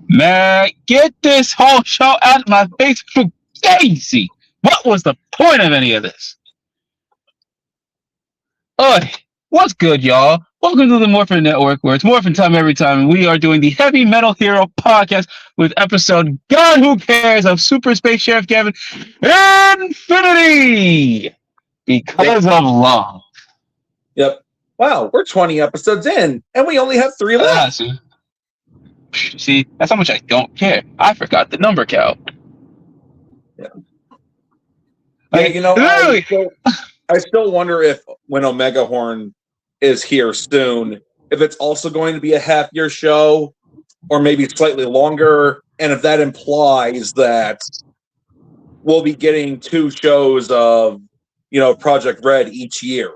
Man, get this whole show out of my face for Daisy. What was the point of any of this? What's good, y'all? Welcome to the Morphin Network, where it's Morphin time every time, and we are doing the Heavy Metal Hero podcast with episode God Who Cares of Super Space Sheriff Gavan Infinity! Because of love. Yep. Wow, we're 20 episodes in, and we only have 3 left. See, that's how much I don't care. I forgot the number count. Yeah. Like, you know, I still wonder if when Omega Horn is here soon, if it's also going to be a half-year show, or maybe slightly longer, and if that implies that we'll be getting 2 shows of, Project R.E.D each year.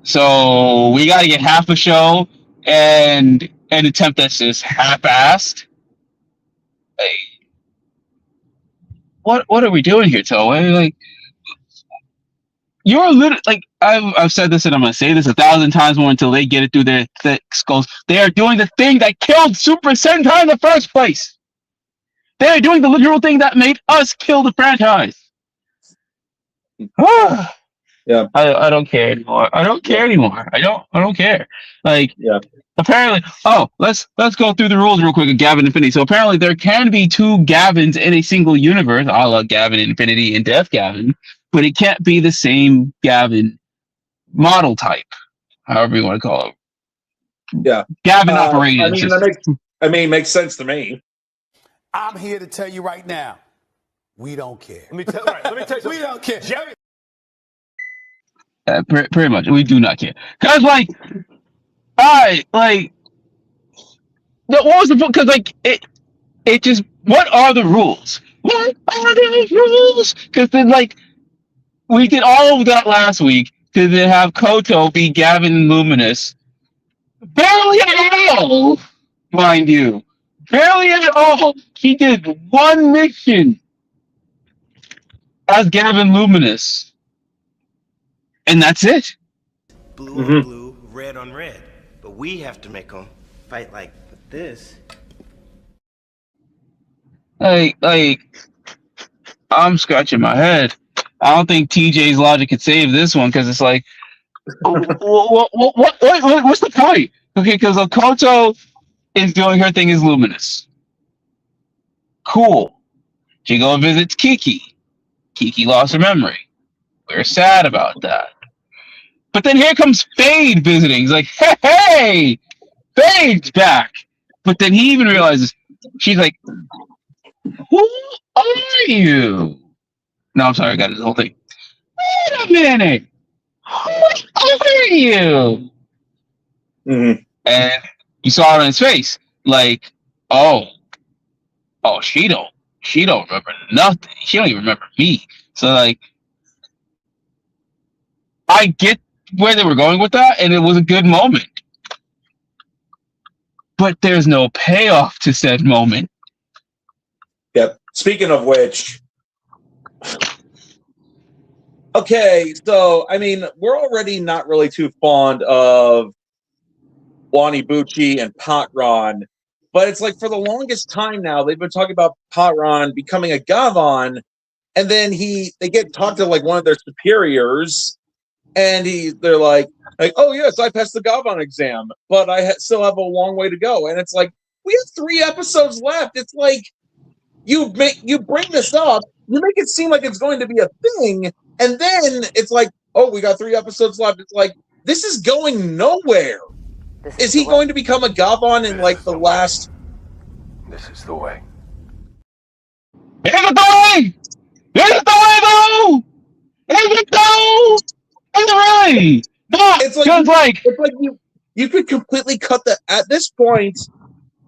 So we got to get half a show and an attempt that's just half-assed. Like, what are we doing here, Toei? Like, you're literally, like, I've said this and I'm going to say this 1,000 times more until they get it through their thick skulls. They are doing the thing that killed Super Sentai in the first place. They are doing the literal thing that made us kill the franchise. Yeah. I don't care anymore. I don't care. Like, yeah. Apparently, let's go through the rules real quick of Gavan Infinity. So apparently there can be 2 Gavins in a single universe, a la Gavan Infinity and Death Gavan, but it can't be the same Gavan model type, however you want to call it. Yeah. Gavan operating. Makes sense to me. I'm here to tell you right now, we don't care. Let me tell you, we don't care. Jerry. Pretty much, we do not care. Cause what was the point? Because it just, what are the rules? What are the rules? Because then, we did all of that last week to then have Koto be Gavin Luminous. Barely at all, mind you. Barely at all. He did 1 mission as Gavin Luminous. And that's it. Blue on blue, red on red. But we have to make them fight like this. I'm scratching my head. I don't think TJ's logic could save this one because it's like, what's the point? Okay, because Okoto is doing her thing as Luminous. Cool. She goes and visits Kiki. Kiki lost her memory. We're sad about that. But then here comes Fade visiting. He's like, hey, Fade's back. But then he even realizes, she's like, who are you? No, I'm sorry, I got this whole thing. Wait a minute. Who are you? Mm-hmm. And you saw it on his face. Like, she don't remember nothing. She don't even remember me. So, I get where they were going with that, and it was a good moment. But there's no payoff to said moment. Yep. Speaking of which, okay, so, we're already not really too fond of Wanibuchi and Patron, but it's like for the longest time now, they've been talking about Patron becoming a Gavan, and then they get talked to one of their superiors, and they're like, oh yes, I passed the Gavan exam, but I still have a long way to go. And it's like, we have 3 episodes left. It's like, you bring this up, you make it seem like it's going to be a thing, and then it's like, oh, we got 3 episodes left. It's like, this is going nowhere. Is he going to become a Gavan in the last? This is the way. Is it the way? Is it the way though? Is it though? Is it really? No, it's like you could completely cut that at this point.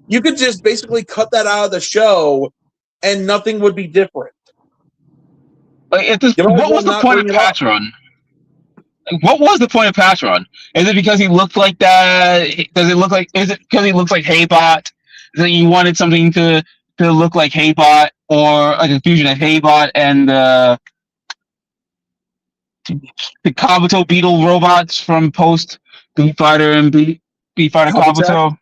You could just basically cut that out of the show, and nothing would be different. What was the point of Patron? What was the point of Patron? Is it because he looked like that? Is it because he looks like Haybot? Is it you wanted something to look like Haybot, or like a fusion of Haybot and the Kabuto Beetle robots from post Beat Fighter and Beat Fighter Kabuto.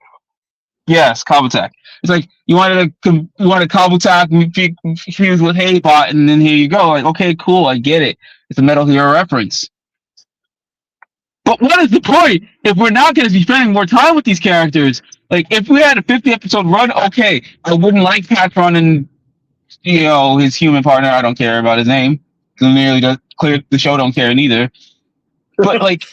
Yes, Kabutek. It's like you wanted Kabutek fused with Haybot, and then here you go. Like, okay, cool, I get it. It's a Metal Hero reference. But what is the point if we're not going to be spending more time with these characters? Like, if we had a 50-episode run, okay, I wouldn't like Patron and his human partner. I don't care about his name. Clearly, the show don't care neither. But like.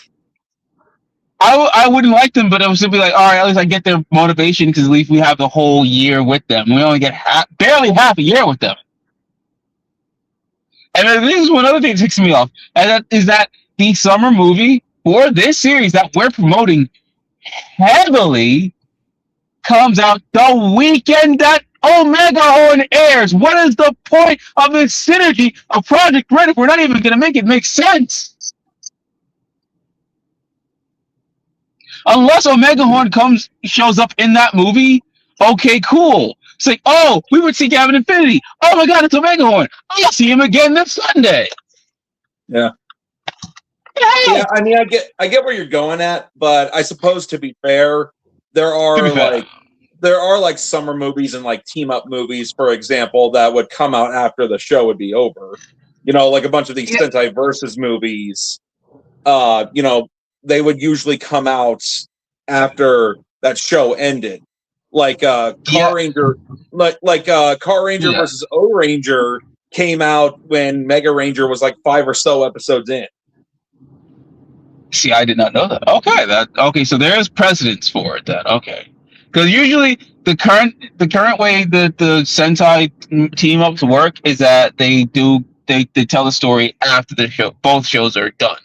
I wouldn't like them, but I would simply like, all right, at least I get their motivation because at least we have the whole year with them. We only get barely half a year with them. And then this is one other thing that ticks me off, and that is that the summer movie for this series that we're promoting heavily comes out the weekend that Omega Horn airs. What is the point of this synergy of Project R.E.D if we're not even going to make it make sense? Unless Omega Horn shows up in that movie, okay, cool. It's like, oh, we would see Gavin Infinity. Oh my God, it's Omega Horn. I'll see him again this Sunday. Yeah. Yeah, I mean, I get where you're going at, but I suppose to be fair, there are like summer movies and like team up movies, for example, that would come out after the show would be over. Like a bunch of these Sentai Versus movies. They would usually come out after that show ended, like Car Ranger, Car Ranger versus O Ranger came out when Mega Ranger was like 5 or so episodes in. See, I did not know that. Okay, so there is precedence for it then. Okay, because usually the current way that the Sentai team ups work is that they tell the story after the show. Both shows are done.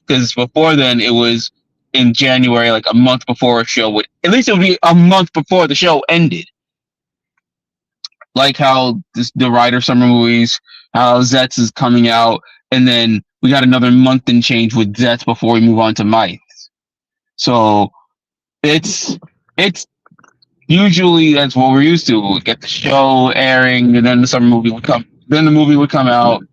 Because before then, it was in January, like a month before a show would. At least it would be a month before the show ended. Like how the Rider summer movies, how Zets is coming out, and then we got another month and change with Zets before we move on to Mice. So it's usually that's what we're used to. We'll get the show airing, and then the summer movie would come. Then the movie would come out.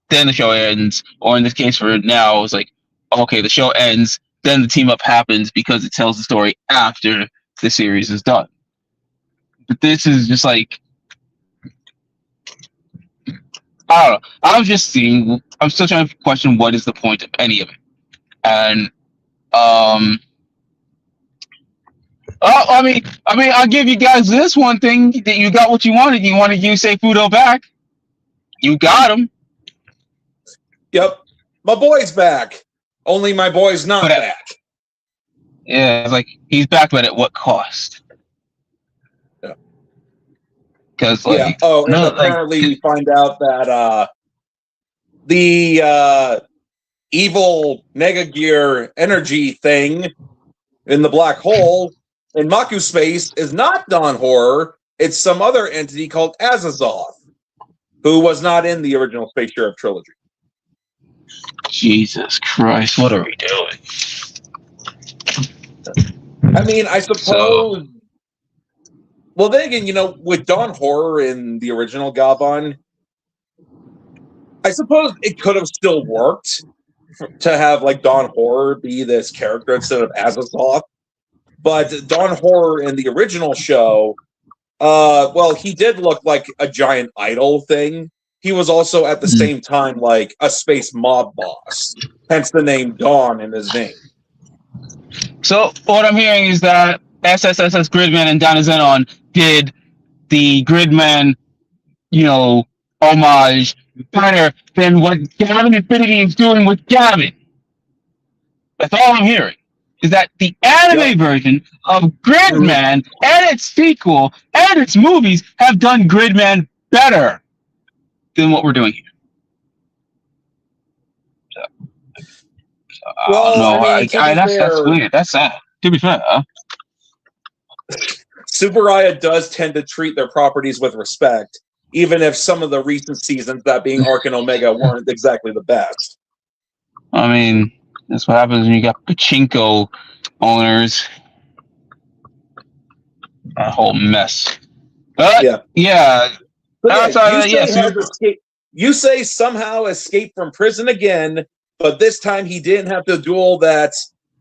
Then the show ends. Or in this case, for now, it's like, okay, the show ends, then the team up happens because it tells the story after the series is done. But this is just like, I don't know. I'm still trying to question what is the point of any of it. And I'll give you guys this one thing that you got what you wanted. You wanted Yusei Fudo back. You got him. Yep. My boy's back. Only my boy's not back. Yeah, it's like he's back, but at what cost? Yeah. Because like, and apparently we find out that the evil Mega Gear energy thing in the black hole in Maku space is not Dawn Horror. It's some other entity called Azazoth, who was not in the original Space Sheriff trilogy. Jesus Christ, what are we doing? I mean, I suppose. Well, then again, with Dawn Horror in the original Gavan, I suppose it could have still worked to have like Dawn Horror be this character instead of Azazoth. But Dawn Horror in the original show, he did look like a giant idol thing. He was also at the same time like a space mob boss, hence the name Dawn in his name. So what I'm hearing is that SSS Gridman and Donna Zenon did the Gridman, homage better than what Gavin Infinity is doing with Gavin. That's all I'm hearing. Is that the anime version of Gridman and its sequel and its movies have done Gridman better than what we're doing here. That's weird. That's sad. To be fair, Tsuburaya does tend to treat their properties with respect, even if some of the recent seasons, that being Arc and Omega, weren't exactly the best. I mean, that's what happens when you got pachinko owners. A whole mess. But, yeah. You say somehow escaped from prison again but this time he didn't have to duel that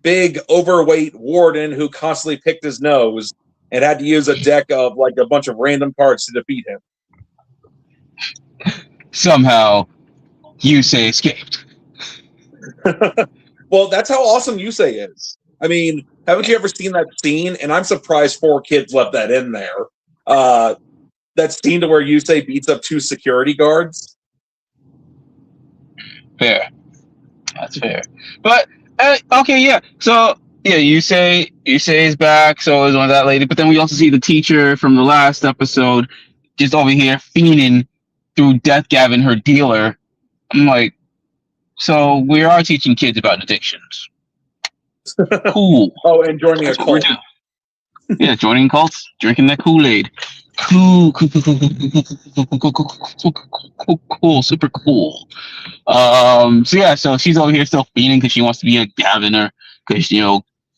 big overweight warden who constantly picked his nose and had to use a deck of like a bunch of random cards to defeat him. Somehow, Yusei escaped. Well, that's how awesome Yusei is. I mean, haven't you ever seen that scene? And I'm surprised 4 kids left that in there. That scene to where Yusei beats up 2 security guards. Fair. That's fair. But okay, yeah. So yeah, Yusei is back. So is one of that lady. But then we also see the teacher from the last episode just over here fiending through Death Gavin, her dealer. I'm like, so we are teaching kids about addictions. Cool. Oh, and joining That's a what we're cult. doing. Yeah, joining cults, drinking that Kool-Aid. Cool, super cool. So yeah, so she's over here still fiending because she wants to be a Gaviner because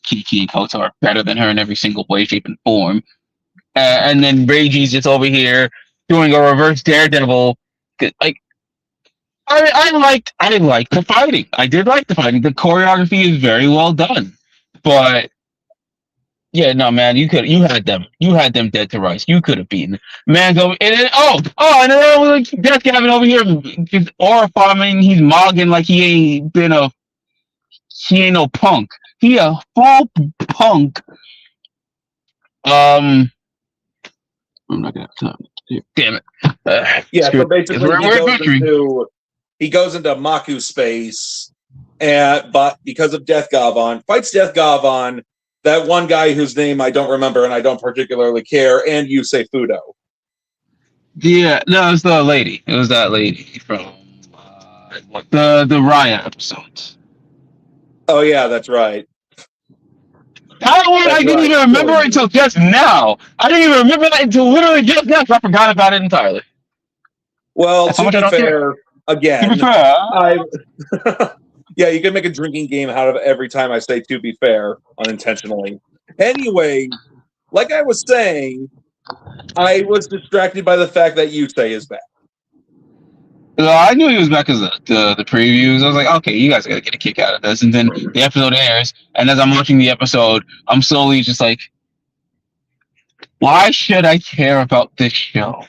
Kiki and Koto are better than her in every single way, shape, and form. And then Reiji's just over here doing a reverse Daredevil. Like, I liked the fighting. I did like the fighting. The choreography is very well done, but. Yeah, no, man, you had them dead to rights. You could have beaten man. Go and then and then like Death Gavin over here just horrifying. He's mogging like he ain't no punk. He a full punk. I'm not gonna have time. Damn it. Yeah, so basically he goes into Maku space, but because of Death Gavan, fights Death Gavan. That one guy whose name I don't remember and I don't particularly care, and Yusei Fudo. Yeah, no, it was the lady. It was that lady from the Riot episodes. Oh yeah, that's right. That one I didn't even remember until just now. I didn't even remember that until literally just now. So I forgot about it entirely. Well, to be fair, again, yeah, you can make a drinking game out of every time I say "to be fair" unintentionally. Anyway, like I was saying, I was distracted by the fact that Yusei is back. I knew he was back because the previews. I was like, okay, you guys gotta get a kick out of this. And then the episode airs, and as I'm watching the episode, I'm slowly just like, why should I care about this show?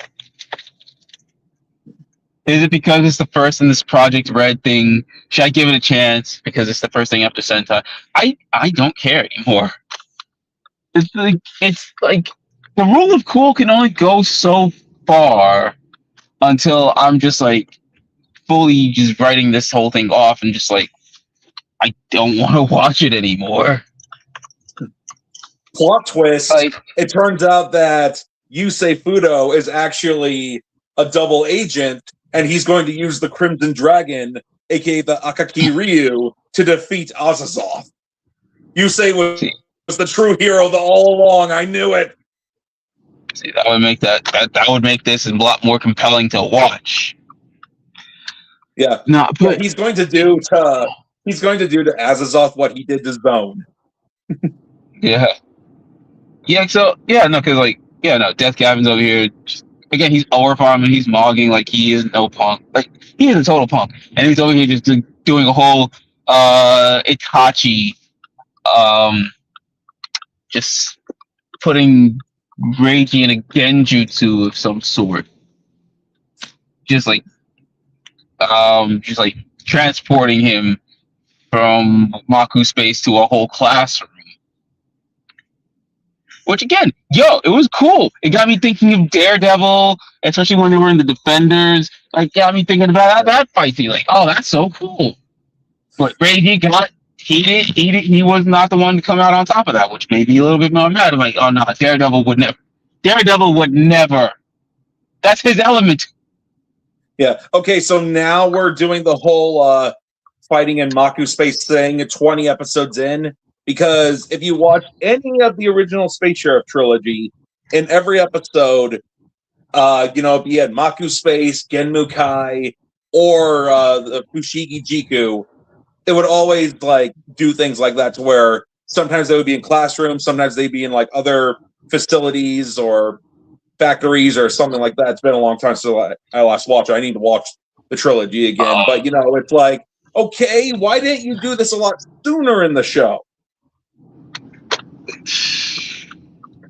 Is it because it's the first in this Project R.E.D thing? Should I give it a chance because it's the first thing after Sentai? I don't care anymore. It's like the rule of cool can only go so far until I'm just like fully just writing this whole thing off and just like I don't want to watch it anymore. Plot twist, it turns out that Yusei Fudo is actually a double agent, and he's going to use the Crimson Dragon, aka the Akaki Ryu, to defeat Azazoth. Yusei was the true hero all along. I knew it. See, that would make that would make this a lot more compelling to watch. Yeah. No, but he's going to do to Azazoth what he did to Zone. Yeah. Yeah, so Death Gavin's over here. Again, he's overfarming, he's mogging like he is no punk. Like he is a total punk. And he's over here just doing a whole Itachi just putting Reiki in a genjutsu of some sort. Just like transporting him from Maku space to a whole classroom. Which again, it was cool. It got me thinking of Daredevil, especially when they were in the Defenders. Like, got me thinking about that fight scene. Like, oh, that's so cool. But Reiki he was not the one to come out on top of that, which made me a little bit more mad. I'm like, oh no, Daredevil would never. Daredevil would never. That's his element. Yeah. Okay, so now we're doing the whole fighting in Maku space thing 20 episodes in. Because if you watch any of the original Space Sheriff trilogy, in every episode, be it Maku Space, Genmu Kai, or the Fushigi Jiku, it would always do things like that to where sometimes they would be in classrooms, sometimes they'd be in other facilities or factories or something like that. It's been a long time since I last watched it. I need to watch the trilogy again. But it's okay, why didn't you do this a lot sooner in the show?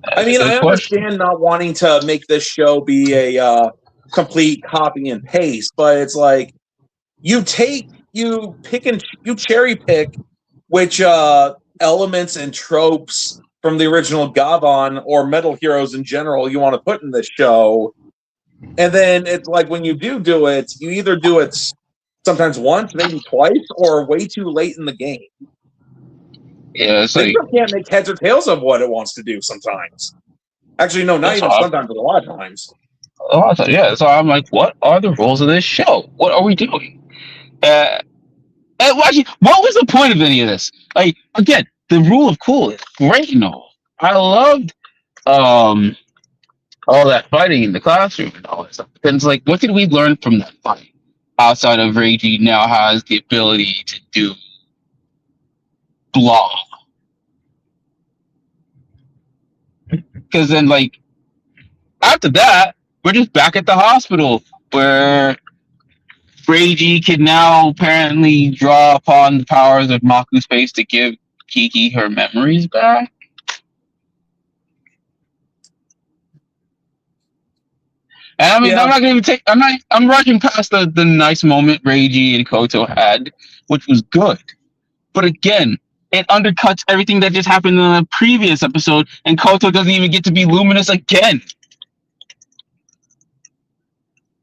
I mean, I understand not wanting to make this show be a complete copy and paste, but it's like you cherry pick which elements and tropes from the original Gavan or Metal Heroes in general you want to put in this show, and then it's like when you do it, you either do it sometimes once, maybe twice, or way too late in the game. Yeah, it's They like can't make heads or tails of what it wants to do sometimes. Actually, no, not even sometimes, but a lot of times. Yeah, so I'm like, what are the rules of this show? What are we doing? Actually, what was the point of any of this? Like, again, the rule of cool is great and all. I loved all that fighting in the classroom and all that stuff. And it's like, what did we learn from that fight? Outside of R.E.D now has the ability to do blah. Because then, like, after that, we're just back at the hospital where R.E.D can now apparently draw upon the powers of Maku space to give Kiki her memories back. And I mean, yeah. I'm not going to take. I'm rushing past the nice moment R.E.D and Koto had, which was good. But again, it undercuts everything that just happened in the previous episode, and Koto doesn't even get to be luminous again.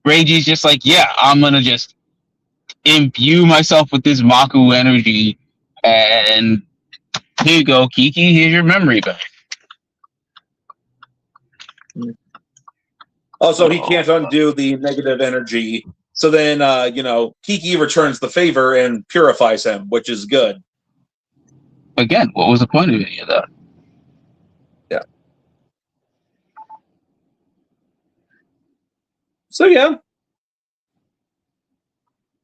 R.E.D's just like, yeah, I'm gonna just imbue myself with this Maku energy, and here you go, Kiki. Here's your memory back. Also, he can't undo the negative energy. So then, Kiki returns the favor and purifies him, which is good. Again, what was the point of any of that? Yeah. So, yeah.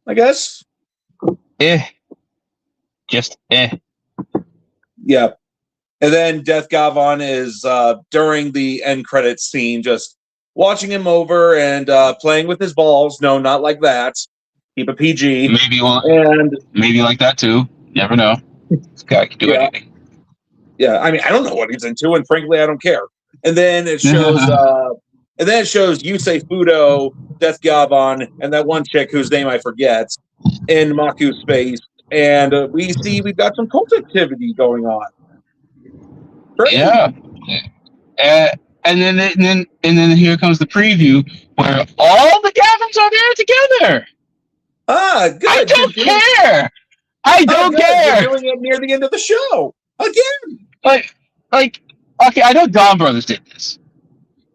I guess. Just. Yeah. And then Death Gavan is, during the end credits scene, just watching him over and playing with his balls. No, not like that. Keep it PG. Maybe like that too. Never know. This guy can do anything. Yeah, I mean, I don't know what he's into, and frankly, I don't care. And then it shows, Yusei Fudo, Death Gavan, and that one chick whose name I forget in Maku space, and we've got some cult activity going on. Great. Yeah. And then here comes the preview where all the Gavins are there together. Ah, good. I don't care. I don't care. You're doing it near the end of the show again. Like, okay, I know Dawn Brothers did this,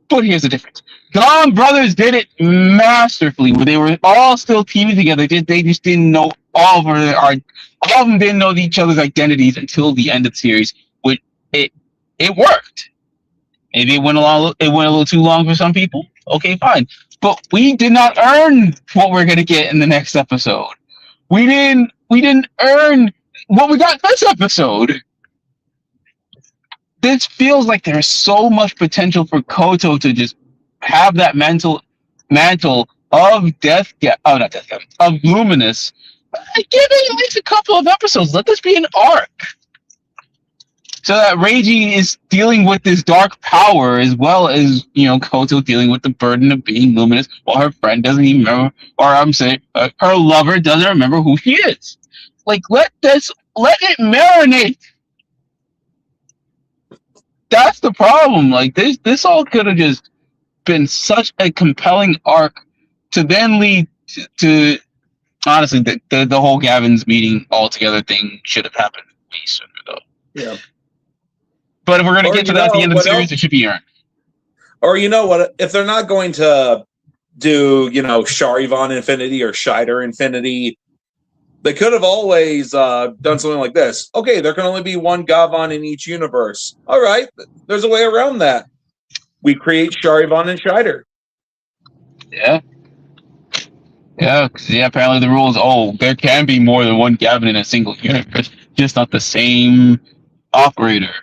but here's the difference. Dawn Brothers did it masterfully, where they were all still teaming together. They just didn't know all of them didn't know each other's identities until the end of the series. Which it worked. Maybe it went a little too long for some people. Okay, fine. But we did not earn what we're gonna get in the next episode. We didn't earn what we got this episode. This feels like there's so much potential for Koto to just have that mantle of of Luminous. Give it at least a couple of episodes. Let this be an arc. So that R.E.D is dealing with this dark power as well as, Koto dealing with the burden of being luminous while her friend doesn't even remember, or I'm saying her lover doesn't remember who she is. Like, let it marinate. That's the problem. Like, this all could have just been such a compelling arc to then lead to honestly, the whole Gavin's meeting altogether thing should have happened way sooner, though. Yeah. But if we're going to get to that at the end of the series, it should be earned. Or you know what? If they're not going to do, Charivan Infinity or Shider Infinity, they could have always done something like this. Okay, there can only be one Gavan in each universe. All right, there's a way around that. We create Charivan and Shider. Yeah. Yeah, apparently the rule is, there can be more than one Gavin in a single universe, just not the same operator.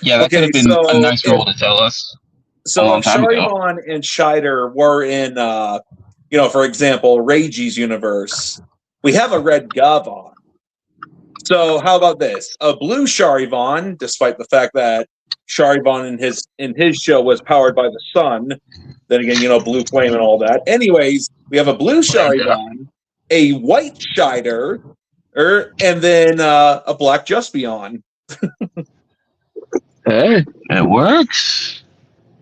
Yeah, that could have been a nice rule to tell us. So if Charivan and Shider were in for example, Reiji's universe, we have a red Gavan. So how about this? A blue Charivan, despite the fact that Charivan in his show was powered by the sun. Then again, blue flame and all that. Anyways, we have a blue Charivan, a white Shider, and then a black Juspion. Hey, it works.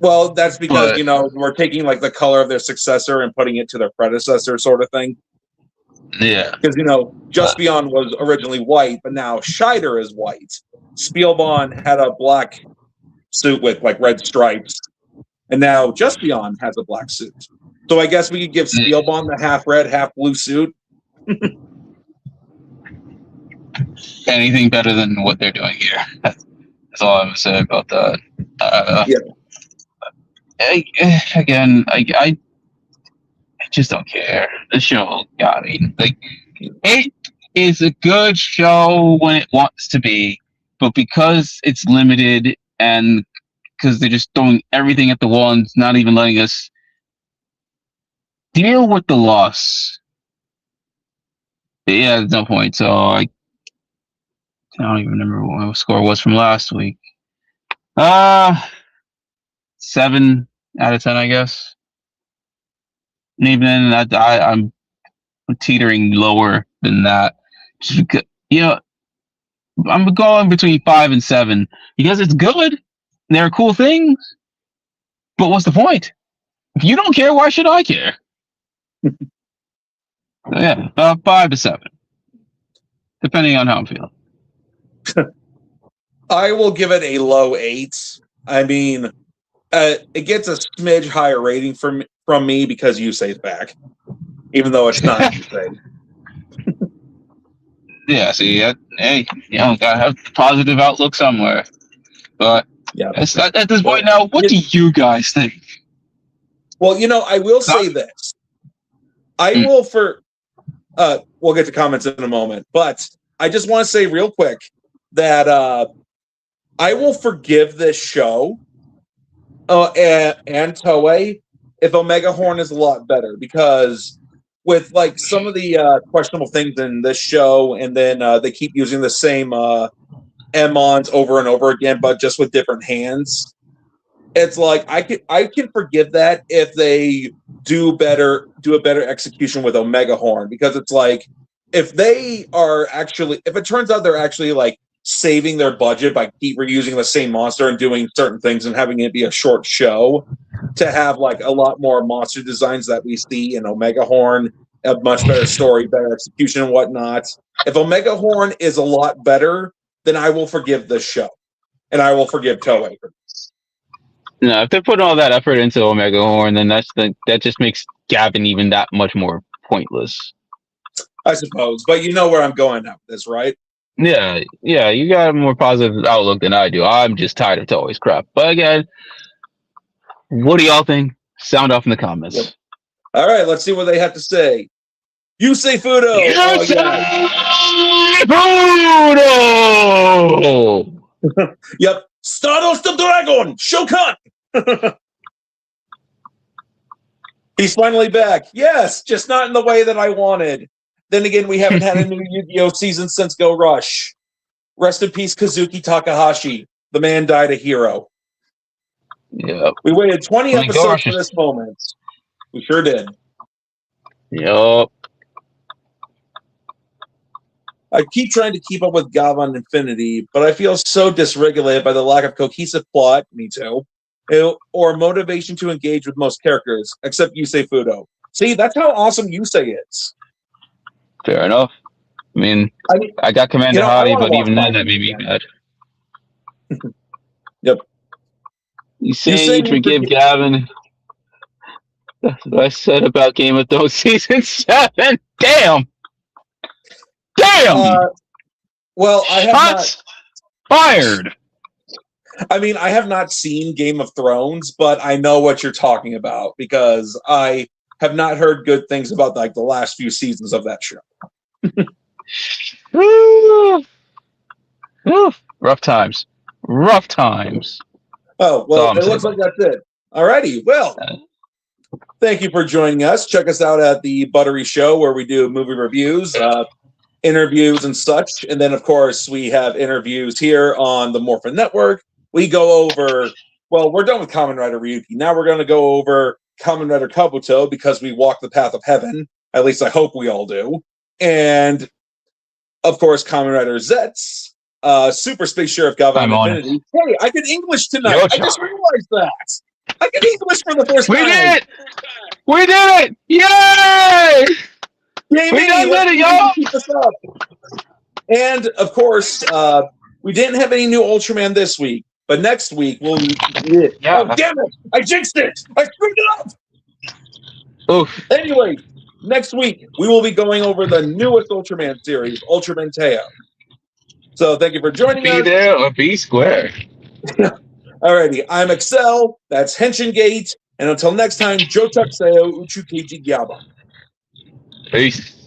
Well, that's because, we're taking like the color of their successor and putting it to their predecessor sort of thing. Yeah. Because, Juspion was originally white, but now Shider is white. Spielbahn had a black suit with like red stripes, and now Juspion has a black suit. So I guess we could give Spielbahn the half red, half blue suit. Anything better than what they're doing here. That's all I'm saying about that. I just don't care. The show got me. Like, it is a good show when it wants to be, but because it's limited and because they're just throwing everything at the wall and not even letting us deal with the loss. Yeah, there's no point. So I don't even remember what my score was from last week. 7 out of 10, I guess. And even then, I'm teetering lower than that. Just because, I'm going between 5 and 7 because it's good. There are cool things, but what's the point? If you don't care, why should I care? So yeah, about 5 to 7, depending on how I'm feeling. I will give it a low 8. I mean, it gets a smidge higher rating from me because Yusei's back, even though it's not Yusei. Yeah, see, hey, gotta have a positive outlook somewhere. But yeah, at this point now, what do you guys think? Well, I will say this. I will we'll get to comments in a moment, but I just want to say real quick that I will forgive this show and Toei if Omega Horn is a lot better, because with like some of the questionable things in this show, and then they keep using the same M-Ons over and over again, but just with different hands. It's like I can forgive that if they do a better execution with Omega Horn, because it's like if it turns out they're actually like saving their budget by keep reusing the same monster and doing certain things and having it be a short show to have like a lot more monster designs that we see in Omega Horn, a much better story, better execution and whatnot. If Omega Horn is a lot better, then I will forgive this show, and I will forgive Toei for this. No, if they're putting all that effort into Omega Horn, then that just makes Gavan even that much more pointless. I suppose, but you know where I'm going at with this, right? Yeah, you got a more positive outlook than I do. I'm just tired of Toei's crap. But again, what do y'all think? Sound off in the comments. Yep. All right, let's see what they have to say. Yusei Fudo! Fudo! Yep. Stardust the Dragon! Shokan! He's finally back. Yes, just not in the way that I wanted. Then again, we haven't had a new Yu-Gi-Oh! Season since Go Rush. Rest in peace, Kazuki Takahashi. The man died a hero. Yep. We waited 20 episodes for this moment. We sure did. Yep. I keep trying to keep up with Gavan Infinity, but I feel so dysregulated by the lack of cohesive plot, me too, or motivation to engage with most characters, except Yusei Fudo. See, that's how awesome Yusei is. Fair enough. I mean, I got Commander Hardy, but even then, that made me mad. Yep. You saying you forgive Gavan? That's what I said about Game of Thrones Season 7. Damn! Well, I have not fired. I mean, I have not seen Game of Thrones, but I know what you're talking about because I have not heard good things about like the last few seasons of that show. Rough times. Rough times. Oh, well, it looks like that's it. Alrighty, well, Thank you for joining us. Check us out at the Buttery Show, where we do movie reviews, interviews, and such. And then, of course, we have interviews here on the Morphin Network. We go over, well, we're done with Kamen Rider Ryuki. Now we're going to go over Kamen Rider Kabuto because we walk the path of heaven. At least I hope we all do. And, of course, Kamen Rider Zets, Super Space Sheriff Gavan Infinity. Hey, I did English tonight. I just realized that. I did English for the first time. We did it! We did it! Yay! We did it, y'all! Keep this up. And, of course, we didn't have any new Ultraman this week, but next week we'll... Yeah. Oh, damn it! I jinxed it! I screwed it up! Oof. Anyway, next week we will be going over the newest Ultraman series, Ultraman Teo. So thank you for joining us. Be there or be square. Alrighty, I'm Excel, that's Henshin Gate, and until next time, Jotakuseo Uchu Keiji Gyaba. Peace.